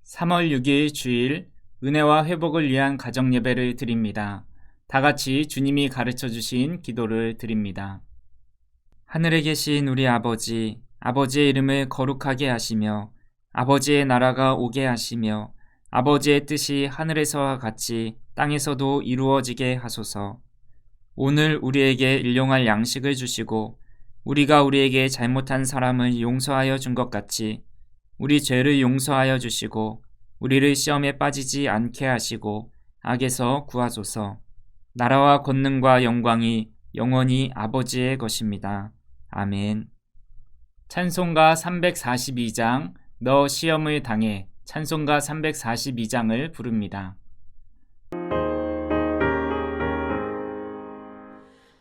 3월 6일 주일 은혜와 회복을 위한 가정 예배를 드립니다. 다 같이 주님이 가르쳐 주신 기도를 드립니다. 하늘에 계신 우리 아버지, 아버지의 이름을 거룩하게 하시며 아버지의 나라가 오게 하시며 아버지의 뜻이 하늘에서와 같이 땅에서도 이루어지게 하소서. 오늘 우리에게 일용할 양식을 주시고 우리가 우리에게 잘못한 사람을 용서하여 준 것 같이 우리 죄를 용서하여 주시고 우리를 시험에 빠지지 않게 하시고 악에서 구하소서. 나라와 권능과 영광이 영원히 아버지의 것입니다. 아멘. 찬송가 342장 너 시험을 당해 찬송가 342장을 부릅니다.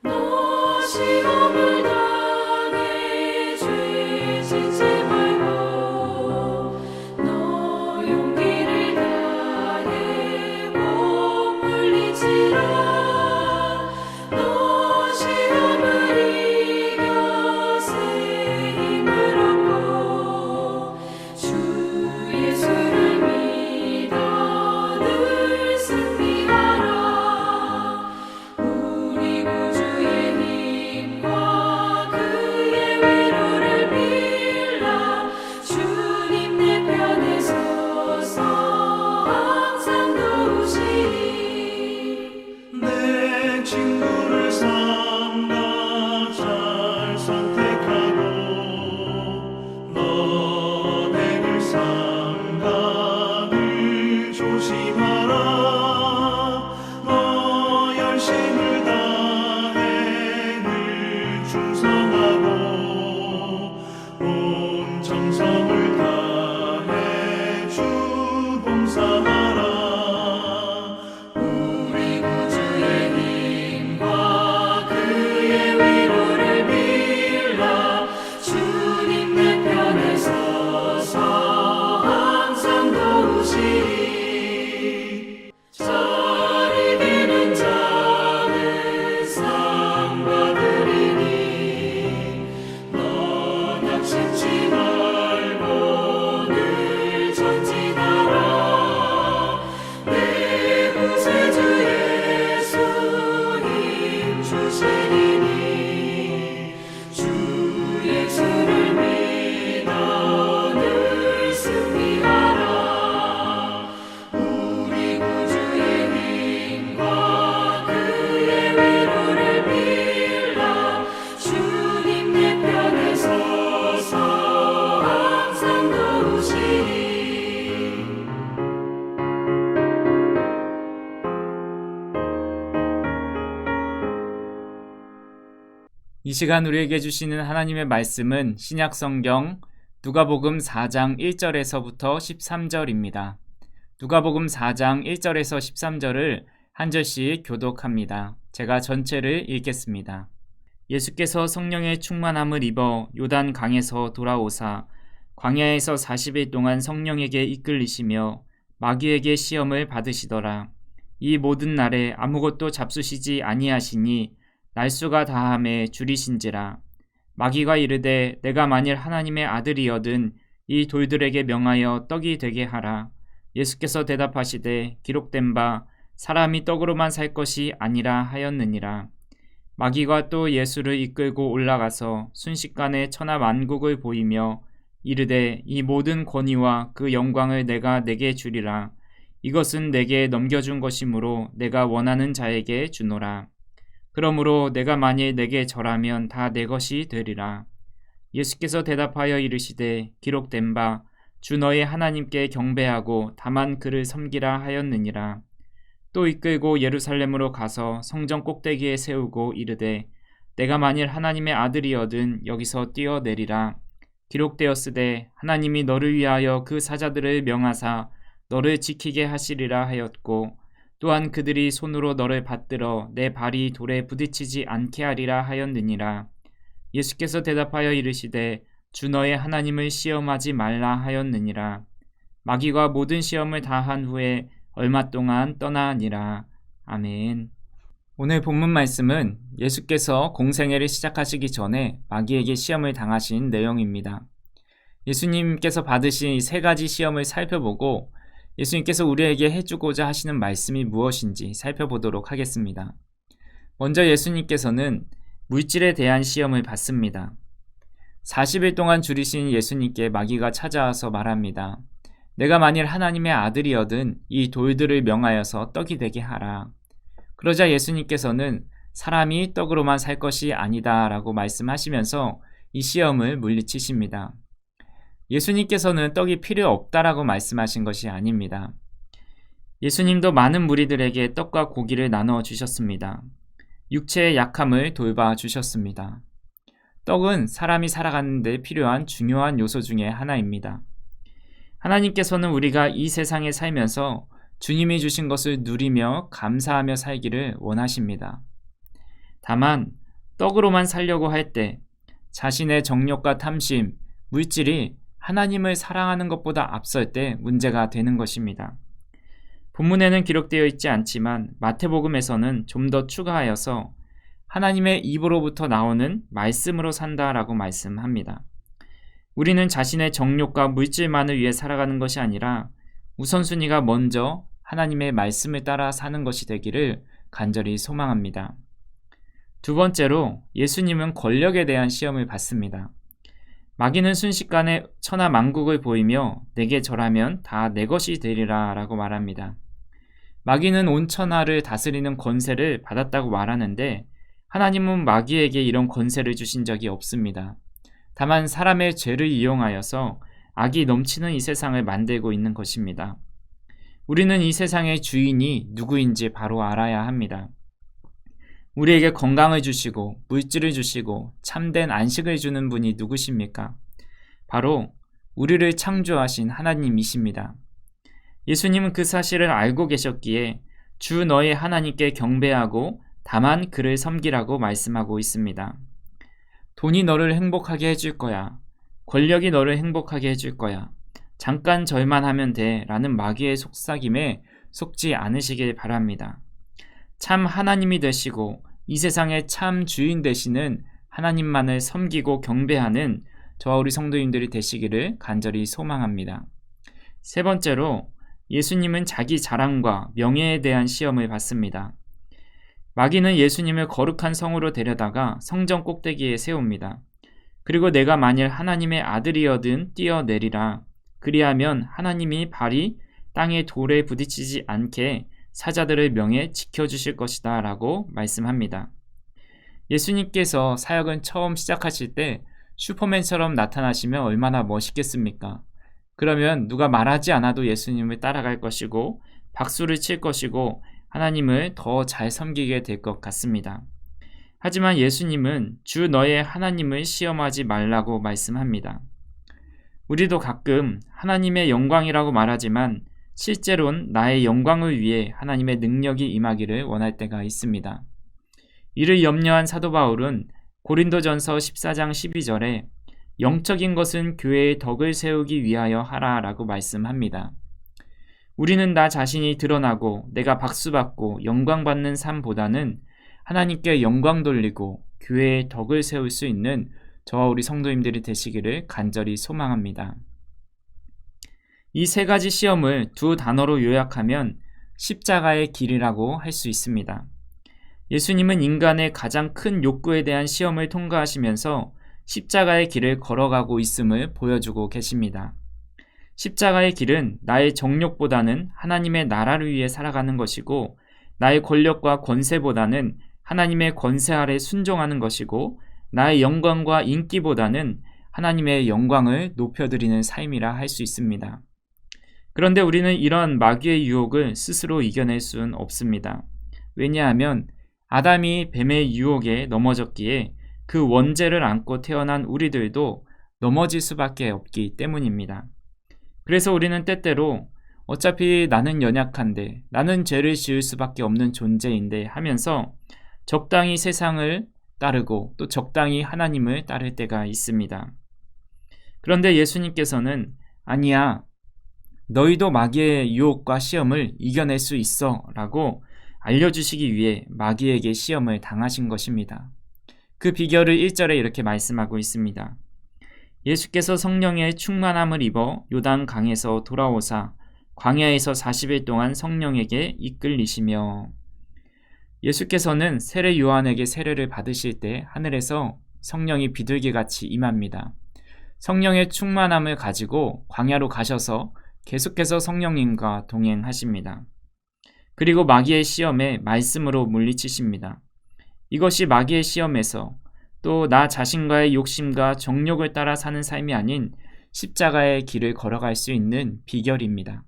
너 시험을 당해 죄 짓지 말고 너 용기를 다해 못 물리치라. 너 시험을 이겨 새 힘을 얻고 주 예수를 믿어 늘 승리하라. 우리 구주의 힘과 그의 위로를 빌라. 주님 내 편에 서서 항상 도우시리. 내 친구를 삼가 잘 선택하고 너를 삼가 늘 조심하라. 너 열심을 다해 늘 충성하고 온 정성을 다해 주 봉사하라. 우리 구주의 힘과 그의 위로를 빌라. 주님 내 편에 서서 항상 도우시리. 잘 이기는 자는 상 받으리니 너 낙심치 말고 늘 전진하라. 내 구세주 예수 힘 주시리니 주 예수를 믿어 늘 승리하라. 우리 구주의 힘과 그의 위로를 빌라. 주님 내 편에 서서 항상 도우시리. 이 시간 우리에게 주시는 하나님의 말씀은 신약성경 누가복음 4장 1절에서부터 13절입니다. 누가복음 4장 1절에서 13절을 한 절씩 교독합니다. 제가 전체를 읽겠습니다. 예수께서 성령의 충만함을 입어 요단 강에서 돌아오사 광야에서 40일 동안 성령에게 이끌리시며 마귀에게 시험을 받으시더라. 이 모든 날에 아무것도 잡수시지 아니하시니 날수가 다함에 줄이신지라. 마귀가 이르되 내가 만일 하나님의 아들이여든 이 돌들에게 명하여 떡이 되게 하라. 예수께서 대답하시되 기록된 바 사람이 떡으로만 살 것이 아니라 하였느니라. 마귀가 또 예수를 이끌고 올라가서 순식간에 천하 만국을 보이며 이르되 이 모든 권위와 그 영광을 내가 내게 주리라. 이것은 내게 넘겨준 것이므로 내가 원하는 자에게 주노라. 그러므로 내가 만일 내게 절하면 다 내 것이 되리라. 예수께서 대답하여 이르시되 기록된 바 주 너의 하나님께 경배하고 다만 그를 섬기라 하였느니라. 또 이끌고 예루살렘으로 가서 성전 꼭대기에 세우고 이르되 내가 만일 하나님의 아들이여든 여기서 뛰어내리라. 기록되었으되 하나님이 너를 위하여 그 사자들을 명하사 너를 지키게 하시리라 하였고 또한 그들이 손으로 너를 받들어 내 발이 돌에 부딪히지 않게 하리라 하였느니라. 예수께서 대답하여 이르시되 주 너의 하나님을 시험하지 말라 하였느니라. 마귀가 모든 시험을 다한 후에 얼마 동안 떠나니라. 아멘. 오늘 본문 말씀은 예수께서 공생애를 시작하시기 전에 마귀에게 시험을 당하신 내용입니다. 예수님께서 받으신 이 세 가지 시험을 살펴보고 예수님께서 우리에게 해주고자 하시는 말씀이 무엇인지 살펴보도록 하겠습니다. 먼저 예수님께서는 물질에 대한 시험을 받습니다. 40일 동안 줄이신 예수님께 마귀가 찾아와서 말합니다. 내가 만일 하나님의 아들이거든 이 돌들을 명하여서 떡이 되게 하라. 그러자 예수님께서는 사람이 떡으로만 살 것이 아니다 라고 말씀하시면서 이 시험을 물리치십니다. 예수님께서는 떡이 필요 없다라고 말씀하신 것이 아닙니다. 예수님도 많은 무리들에게 떡과 고기를 나눠 주셨습니다. 육체의 약함을 돌봐 주셨습니다. 떡은 사람이 살아가는 데 필요한 중요한 요소 중에 하나입니다. 하나님께서는 우리가 이 세상에 살면서 주님이 주신 것을 누리며 감사하며 살기를 원하십니다. 다만 떡으로만 살려고 할 때 자신의 정욕과 탐심, 물질이 하나님을 사랑하는 것보다 앞설 때 문제가 되는 것입니다. 본문에는 기록되어 있지 않지만 마태복음에서는 좀 더 추가하여서 하나님의 입으로부터 나오는 말씀으로 산다라고 말씀합니다. 우리는 자신의 정욕과 물질만을 위해 살아가는 것이 아니라 우선순위가 먼저 하나님의 말씀을 따라 사는 것이 되기를 간절히 소망합니다. 두 번째로 예수님은 권력에 대한 시험을 받습니다. 마귀는 순식간에 천하 만국을 보이며 내게 절하면 다 내 것이 되리라 라고 말합니다. 마귀는 온 천하를 다스리는 권세를 받았다고 말하는데 하나님은 마귀에게 이런 권세를 주신 적이 없습니다. 다만 사람의 죄를 이용하여서 악이 넘치는 이 세상을 만들고 있는 것입니다. 우리는 이 세상의 주인이 누구인지 바로 알아야 합니다. 우리에게 건강을 주시고 물질을 주시고 참된 안식을 주는 분이 누구십니까? 바로 우리를 창조하신 하나님이십니다. 예수님은 그 사실을 알고 계셨기에 주 너의 하나님께 경배하고 다만 그를 섬기라고 말씀하고 있습니다. 돈이 너를 행복하게 해줄 거야. 권력이 너를 행복하게 해줄 거야. 잠깐 절만하면 돼 라는 마귀의 속삭임에 속지 않으시길 바랍니다. 참 하나님이 되시고 이 세상의 참 주인 되시는 하나님만을 섬기고 경배하는 저와 우리 성도님들이 되시기를 간절히 소망합니다. 세 번째로 예수님은 자기 자랑과 명예에 대한 시험을 받습니다. 마귀는 예수님을 거룩한 성으로 데려다가 성전 꼭대기에 세웁니다. 그리고 내가 만일 하나님의 아들이어든 뛰어내리라. 그리하면 하나님이 발이 땅의 돌에 부딪히지 않게 사자들을 명예 지켜주실 것이다 라고 말씀합니다. 예수님께서 사역은 처음 시작하실 때 슈퍼맨처럼 나타나시면 얼마나 멋있겠습니까? 그러면 누가 말하지 않아도 예수님을 따라갈 것이고 박수를 칠 것이고 하나님을 더 잘 섬기게 될 것 같습니다. 하지만 예수님은 주 너의 하나님을 시험하지 말라고 말씀합니다. 우리도 가끔 하나님의 영광이라고 말하지만 실제로는 나의 영광을 위해 하나님의 능력이 임하기를 원할 때가 있습니다. 이를 염려한 사도 바울은 고린도전서 14장 12절에 영적인 것은 교회의 덕을 세우기 위하여 하라 라고 말씀합니다. 우리는 나 자신이 드러나고 내가 박수받고 영광받는 삶보다는 하나님께 영광 돌리고 교회의 덕을 세울 수 있는 저와 우리 성도님들이 되시기를 간절히 소망합니다. 이 세 가지 시험을 두 단어로 요약하면 십자가의 길이라고 할 수 있습니다. 예수님은 인간의 가장 큰 욕구에 대한 시험을 통과하시면서 십자가의 길을 걸어가고 있음을 보여주고 계십니다. 십자가의 길은 나의 정욕보다는 하나님의 나라를 위해 살아가는 것이고 나의 권력과 권세보다는 하나님의 권세 아래 순종하는 것이고 나의 영광과 인기보다는 하나님의 영광을 높여드리는 삶이라 할 수 있습니다. 그런데 우리는 이런 마귀의 유혹을 스스로 이겨낼 수는 없습니다. 왜냐하면 아담이 뱀의 유혹에 넘어졌기에 그 원죄를 안고 태어난 우리들도 넘어질 수밖에 없기 때문입니다. 그래서 우리는 때때로 어차피 나는 연약한데 나는 죄를 지을 수밖에 없는 존재인데 하면서 적당히 세상을 따르고 또 적당히 하나님을 따를 때가 있습니다. 그런데 예수님께서는 아니야, 너희도 마귀의 유혹과 시험을 이겨낼 수 있어 라고 알려주시기 위해 마귀에게 시험을 당하신 것입니다. 그 비결을 1절에 이렇게 말씀하고 있습니다. 예수께서 성령의 충만함을 입어 요단 강에서 돌아오사 광야에서 40일 동안 성령에게 이끌리시며 예수께서는 세례 요한에게 세례를 받으실 때 하늘에서 성령이 비둘기같이 임합니다. 성령의 충만함을 가지고 광야로 가셔서 계속해서 성령님과 동행하십니다. 그리고 마귀의 시험에 말씀으로 물리치십니다. 이것이 마귀의 시험에서 또 나 자신과의 욕심과 정욕을 따라 사는 삶이 아닌 십자가의 길을 걸어갈 수 있는 비결입니다.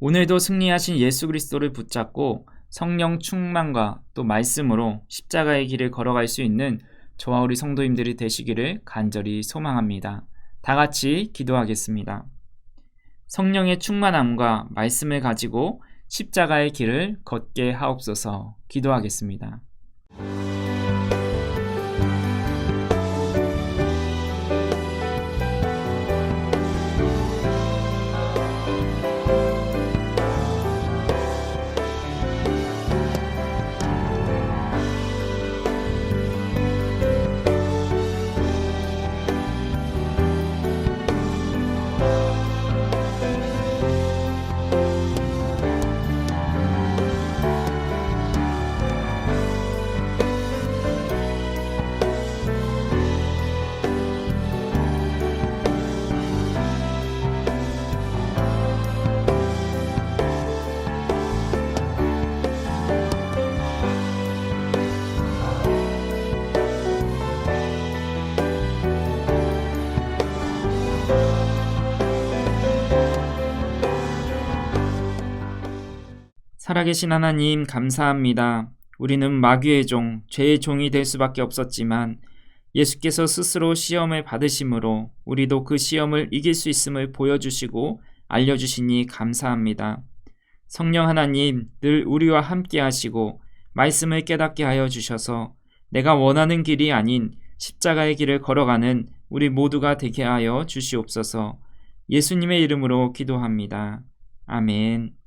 오늘도 승리하신 예수 그리스도를 붙잡고 성령 충만과 또 말씀으로 십자가의 길을 걸어갈 수 있는 저와 우리 성도님들이 되시기를 간절히 소망합니다. 다 같이 기도하겠습니다. 성령의 충만함과 말씀을 가지고 십자가의 길을 걷게 하옵소서. 기도하겠습니다. 살아계신 하나님 감사합니다. 우리는 마귀의 종, 죄의 종이 될 수밖에 없었지만 예수께서 스스로 시험을 받으심으로 우리도 그 시험을 이길 수 있음을 보여주시고 알려주시니 감사합니다. 성령 하나님 늘 우리와 함께 하시고 말씀을 깨닫게 하여 주셔서 내가 원하는 길이 아닌 십자가의 길을 걸어가는 우리 모두가 되게 하여 주시옵소서. 예수님의 이름으로 기도합니다. 아멘.